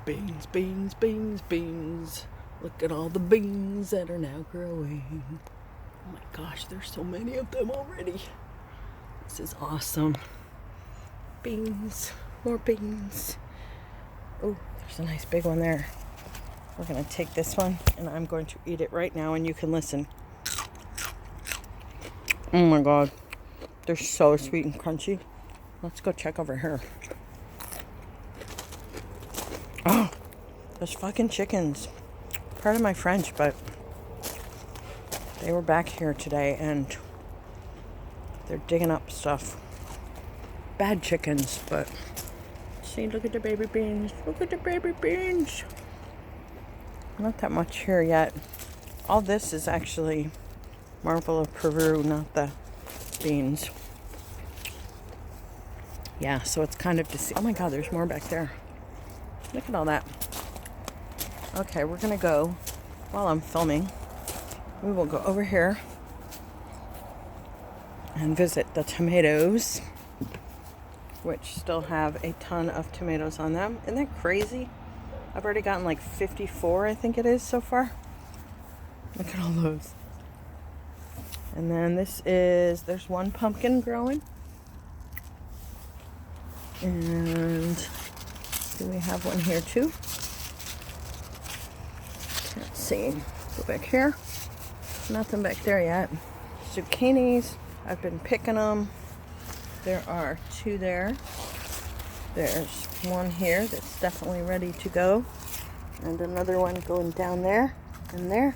Beans, beans, beans, beans. Look at all the beans that are now growing. Oh my gosh, there's so many of them already. This is awesome. Beans, more beans. Oh, there's a nice big one there. We're going to take this one and I'm going to eat it right now and you can listen. Oh my god. They're so sweet and crunchy. Let's go check over here. Oh, those fucking chickens. Pardon my French, but they were back here today and they're digging up stuff. Bad chickens, but see, look at the baby beans. Look at the baby beans. Not that much here yet. All this is actually marble of Peru, not the beans. Yeah, so it's kind of deceiving. Oh my god, there's more back there. Look at all that. Okay, we're gonna go, while I'm filming, we will go over here and visit the tomatoes, which still have a ton of tomatoes on them. Isn't that crazy? I've already gotten like 54, I think it is so far. Look at all those. And then there's one pumpkin growing. And do we have one here too? Let's see. Go back here. Nothing back there yet. Zucchinis. I've been picking them. There are two there. There's one here that's definitely ready to go. And another one going down there and there.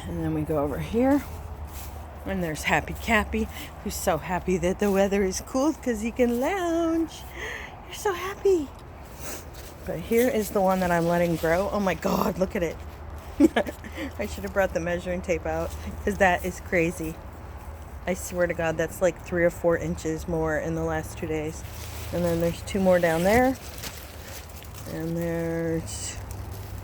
And then we go over here. And there's Happy Cappy, who's so happy that the weather is cool because he can lounge. You're so happy. But here is the one that I'm letting grow. Oh my god, look at it. I should have brought the measuring tape out because that is crazy. I swear to god, that's like 3 or 4 inches more in the last 2 days. And then there's 2 more down there. And there's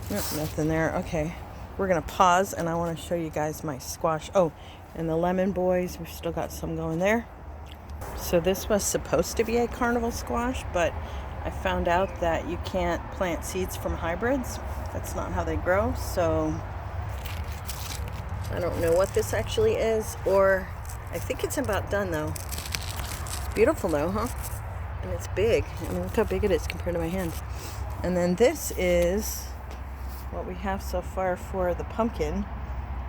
nothing there. Okay, we're going to pause and I want to show you guys my squash. Oh, and the lemon boys, we've still got some going there. So this was supposed to be a carnival squash, but I found out that you can't plant seeds from hybrids. That's not how they grow. So I don't know what this actually is, or I think it's about done though. Beautiful though, huh? And it's big. I mean, look how big it is compared to my hand. And then this is what we have so far for the pumpkin,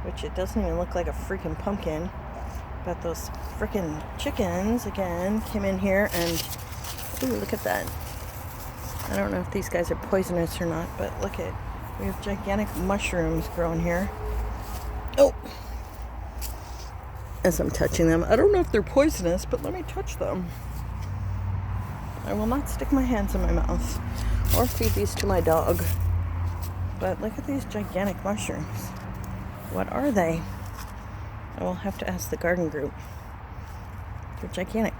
which it doesn't even look like a freaking pumpkin. But those freaking chickens, again, came in here and, ooh, look at that. I don't know if these guys are poisonous or not, but look at, we have gigantic mushrooms growing here. Oh! As I'm touching them. I don't know if they're poisonous, but let me touch them. I will not stick my hands in my mouth or feed these to my dog. But look at these gigantic mushrooms. What are they? I will have to ask the garden group. They're gigantic.